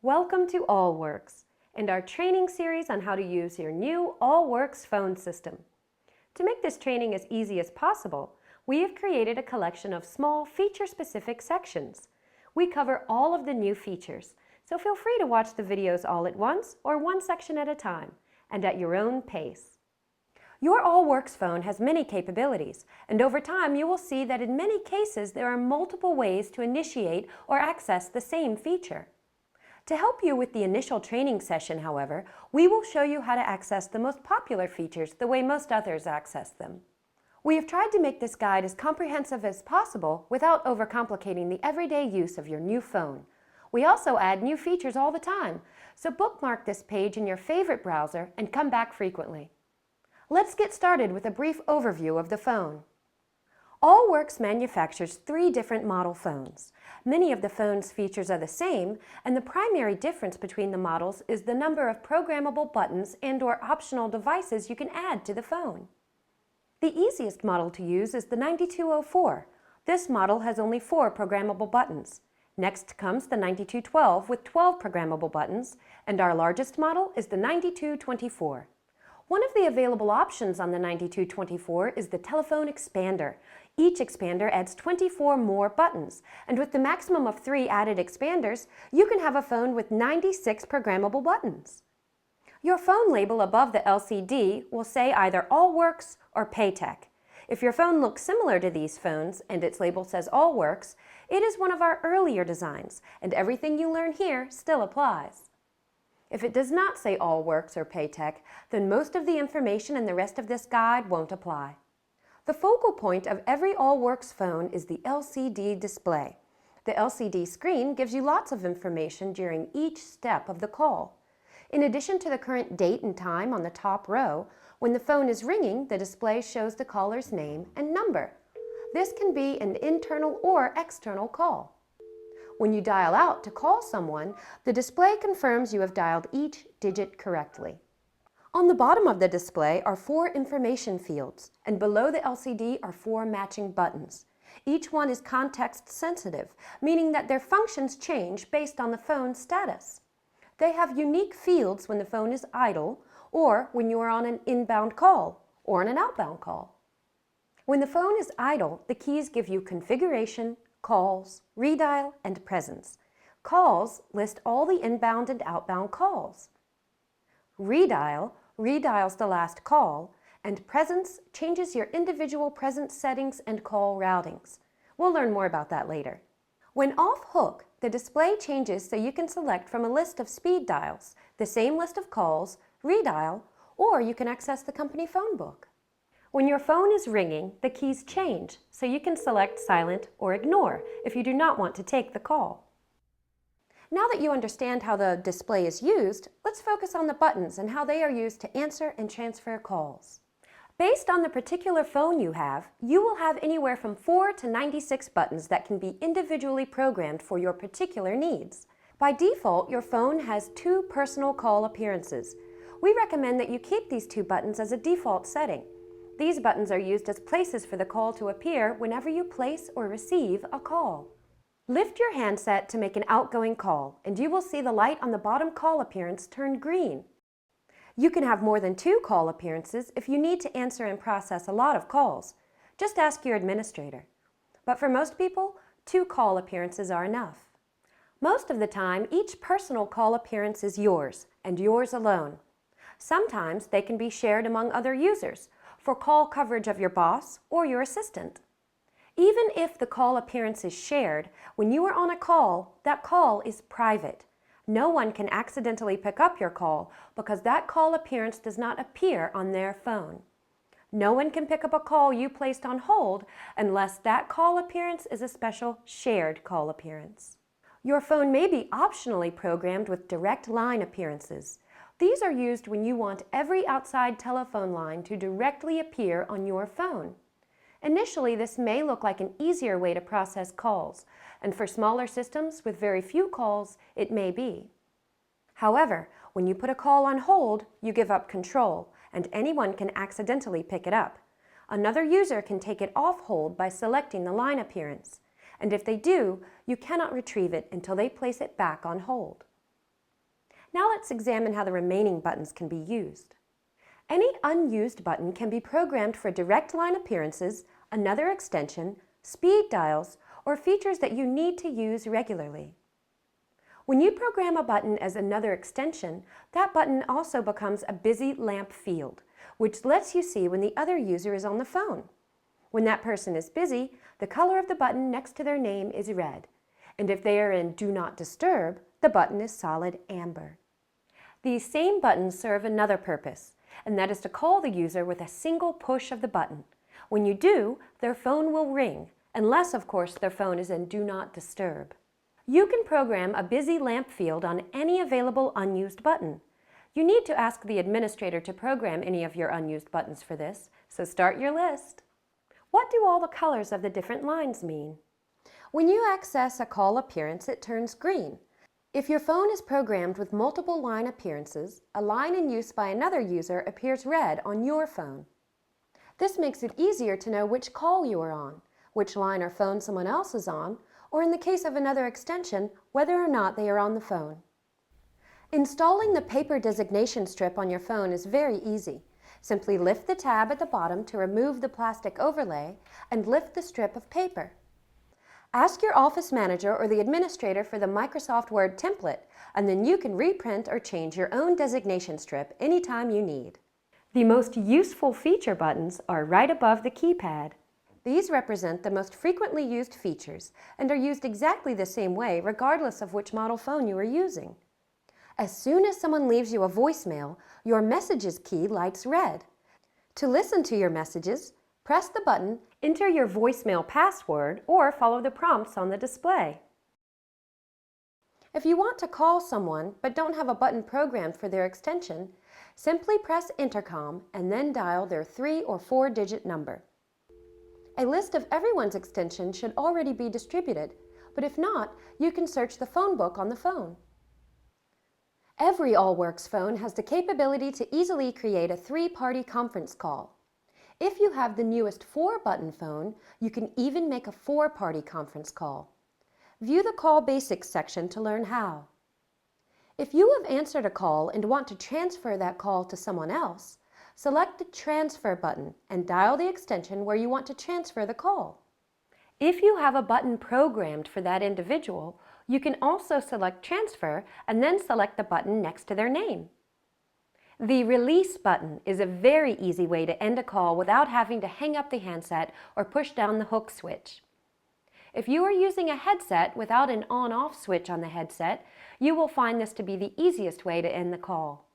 Welcome to Allworx and our training series on how to use your new Allworx phone system. To make this training as easy as possible, we have created a collection of small feature-specific sections. We cover all of the new features, so feel free to watch the videos all at once or one section at a time and at your own pace. Your Allworx phone has many capabilities, and over time you will see that in many cases there are multiple ways to initiate or access the same feature. To help you with the initial training session, however, we will show you how to access the most popular features the way most others access them. We have tried to make this guide as comprehensive as possible without overcomplicating the everyday use of your new phone. We also add new features all the time, so bookmark this page in your favorite browser and come back frequently. Let's get started with a brief overview of the phone. Allworx manufactures 3 different model phones. Many of the phone's features are the same, and the primary difference between the models is the number of programmable buttons and/or optional devices you can add to the phone. The easiest model to use is the 9204. This model has only 4 programmable buttons. Next comes the 9212 with 12 programmable buttons, and our largest model is the 9224. One of the available options on the 9224 is the telephone expander. Each expander adds 24 more buttons, and with the maximum of 3 added expanders, you can have a phone with 96 programmable buttons. Your phone label above the LCD will say either Allworx or Paytech. If your phone looks similar to these phones and its label says Allworx, it is one of our earlier designs, and everything you learn here still applies. If it does not say Allworx or Paytech, then most of the information in the rest of this guide won't apply. The focal point of every Allworx phone is the LCD display. The LCD screen gives you lots of information during each step of the call. In addition to the current date and time on the top row, when the phone is ringing, the display shows the caller's name and number. This can be an internal or external call. When you dial out to call someone, the display confirms you have dialed each digit correctly. On the bottom of the display are 4 information fields, and below the LCD are 4 matching buttons. Each one is context sensitive, meaning that their functions change based on the phone's status. They have unique fields when the phone is idle, or when you are on an inbound call, or on an outbound call. When the phone is idle, the keys give you configuration, calls, redial, and presence. Calls list all the inbound and outbound calls. Redial redials the last call, and presence changes your individual presence settings and call routings. We'll learn more about that later. When off hook, the display changes so you can select from a list of speed dials, the same list of calls, redial, or you can access the company phone book. When your phone is ringing, the keys change, so you can select silent or ignore if you do not want to take the call. Now that you understand how the display is used, let's focus on the buttons and how they are used to answer and transfer calls. Based on the particular phone you will have anywhere from 4 to 96 buttons that can be individually programmed for your particular needs. By default, your phone has 2 personal call appearances. We recommend that you keep these 2 buttons as a default setting. These buttons are used as places for the call to appear whenever you place or receive a call. Lift your handset to make an outgoing call, and you will see the light on the bottom call appearance turn green. You can have more than 2 call appearances if you need to answer and process a lot of calls. Just ask your administrator. But for most people, 2 call appearances are enough. Most of the time, each personal call appearance is yours, and yours alone. Sometimes they can be shared among other users, for call coverage of your boss or your assistant. Even if the call appearance is shared, when you are on a call, that call is private. No one can accidentally pick up your call because that call appearance does not appear on their phone. No one can pick up a call you placed on hold unless that call appearance is a special shared call appearance. Your phone may be optionally programmed with direct line appearances. These are used when you want every outside telephone line to directly appear on your phone. Initially, this may look like an easier way to process calls, and for smaller systems with very few calls, it may be. However, when you put a call on hold, you give up control, and anyone can accidentally pick it up. Another user can take it off hold by selecting the line appearance, and if they do, you cannot retrieve it until they place it back on hold. Now let's examine how the remaining buttons can be used. Any unused button can be programmed for direct line appearances, another extension, speed dials, or features that you need to use regularly. When you program a button as another extension, that button also becomes a busy lamp field, which lets you see when the other user is on the phone. When that person is busy, the color of the button next to their name is red, and if they are in Do Not Disturb, the button is solid amber. These same buttons serve another purpose, and that is to call the user with a single push of the button. When you do, their phone will ring, unless, of course, their phone is in Do Not Disturb. You can program a busy lamp field on any available unused button. You need to ask the administrator to program any of your unused buttons for this, so start your list. What do all the colors of the different lines mean? When you access a call appearance, it turns green. If your phone is programmed with multiple line appearances, a line in use by another user appears red on your phone. This makes it easier to know which call you are on, which line or phone someone else is on, or in the case of another extension, whether or not they are on the phone. Installing the paper designation strip on your phone is very easy. Simply lift the tab at the bottom to remove the plastic overlay and lift the strip of paper. Ask your office manager or the administrator for the Microsoft Word template, and then you can reprint or change your own designation strip anytime you need. The most useful feature buttons are right above the keypad. These represent the most frequently used features and are used exactly the same way regardless of which model phone you are using. As soon as someone leaves you a voicemail, your Messages key lights red. To listen to your messages, press the button, enter your voicemail password, or follow the prompts on the display. If you want to call someone but don't have a button programmed for their extension, simply press Intercom and then dial their 3- or 4-digit number. A list of everyone's extension should already be distributed, but if not, you can search the phone book on the phone. Every Allworx phone has the capability to easily create a 3-party conference call. If you have the newest 4-button phone, you can even make a 4-party conference call. View the Call Basics section to learn how. If you have answered a call and want to transfer that call to someone else, select the Transfer button and dial the extension where you want to transfer the call. If you have a button programmed for that individual, you can also select Transfer and then select the button next to their name. The Release button is a very easy way to end a call without having to hang up the handset or push down the hook switch. If you are using a headset without an on-off switch on the headset, you will find this to be the easiest way to end the call.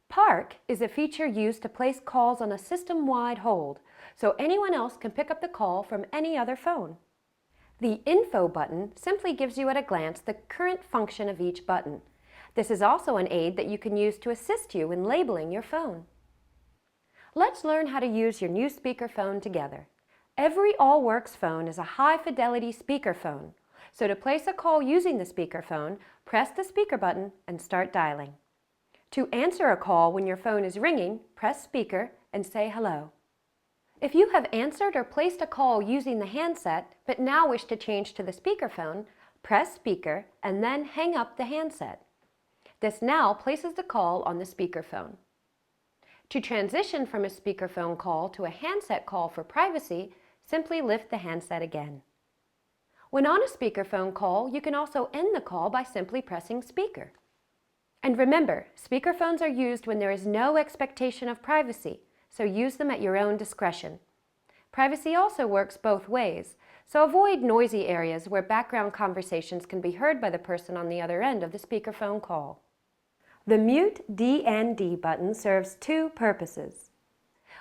Park is a feature used to place calls on a system-wide hold, so anyone else can pick up the call from any other phone. The Info button simply gives you at a glance the current function of each button. This is also an aid that you can use to assist you in labeling your phone. Let's learn how to use your new speakerphone together. Every Allworx phone is a high-fidelity speakerphone, so to place a call using the speakerphone, press the speaker button and start dialing. To answer a call when your phone is ringing, press speaker and say hello. If you have answered or placed a call using the handset but now wish to change to the speakerphone, press speaker and then hang up the handset. This now places the call on the speakerphone. To transition from a speakerphone call to a handset call for privacy, simply lift the handset again. When on a speakerphone call, you can also end the call by simply pressing speaker. And remember, speakerphones are used when there is no expectation of privacy, so use them at your own discretion. Privacy also works both ways, so avoid noisy areas where background conversations can be heard by the person on the other end of the speakerphone call. The Mute DND button serves 2 purposes.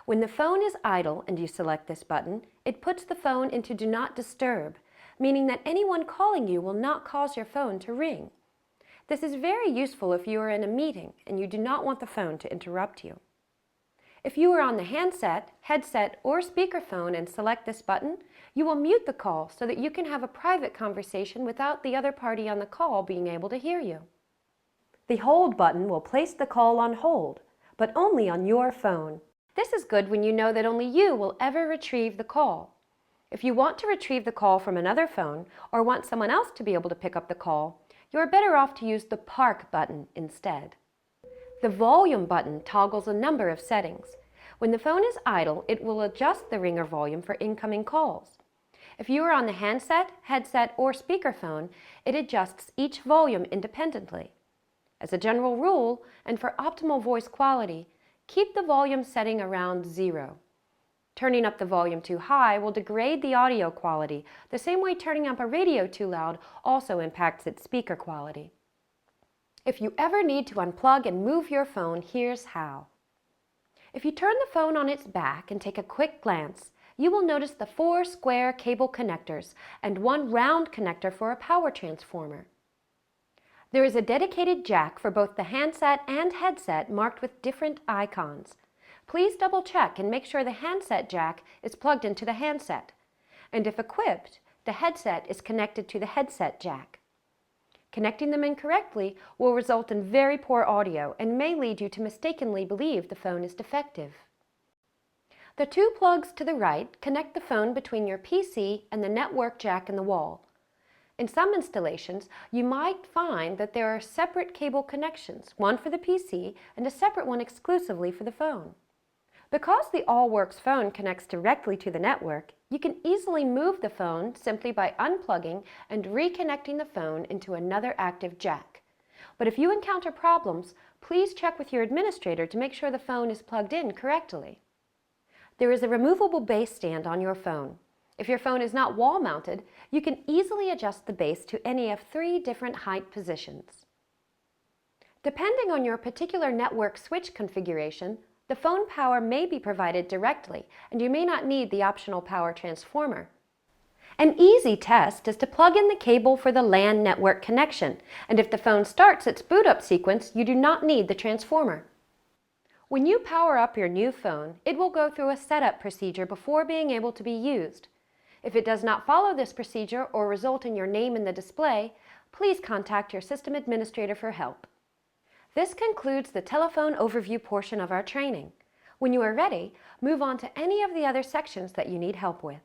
When the phone is idle and you select this button, it puts the phone into Do Not Disturb, meaning that anyone calling you will not cause your phone to ring. This is very useful if you are in a meeting and you do not want the phone to interrupt you. If you are on the handset, headset, or speakerphone and select this button, you will mute the call so that you can have a private conversation without the other party on the call being able to hear you. The Hold button will place the call on hold, but only on your phone. This is good when you know that only you will ever retrieve the call. If you want to retrieve the call from another phone or want someone else to be able to pick up the call, you are better off to use the Park button instead. The volume button toggles a number of settings. When the phone is idle, it will adjust the ringer volume for incoming calls. If you are on the handset, headset, or speakerphone, it adjusts each volume independently. As a general rule, and for optimal voice quality, keep the volume setting around 0. Turning up the volume too high will degrade the audio quality, the same way turning up a radio too loud also impacts its speaker quality. If you ever need to unplug and move your phone, here's how. If you turn the phone on its back and take a quick glance, you will notice the 4 square cable connectors and 1 round connector for a power transformer. There is a dedicated jack for both the handset and headset marked with different icons. Please double check and make sure the handset jack is plugged into the handset, and if equipped, the headset is connected to the headset jack. Connecting them incorrectly will result in very poor audio and may lead you to mistakenly believe the phone is defective. The 2 plugs to the right connect the phone between your PC and the network jack in the wall. In some installations, you might find that there are separate cable connections, one for the PC and a separate one exclusively for the phone. Because the Allworx phone connects directly to the network, you can easily move the phone simply by unplugging and reconnecting the phone into another active jack. But if you encounter problems, please check with your administrator to make sure the phone is plugged in correctly. There is a removable base stand on your phone. If your phone is not wall-mounted, you can easily adjust the base to any of 3 different height positions. Depending on your particular network switch configuration, the phone power may be provided directly, and you may not need the optional power transformer. An easy test is to plug in the cable for the LAN network connection, and if the phone starts its boot-up sequence, you do not need the transformer. When you power up your new phone, it will go through a setup procedure before being able to be used. If it does not follow this procedure or result in your name in the display, please contact your system administrator for help. This concludes the telephone overview portion of our training. When you are ready, move on to any of the other sections that you need help with.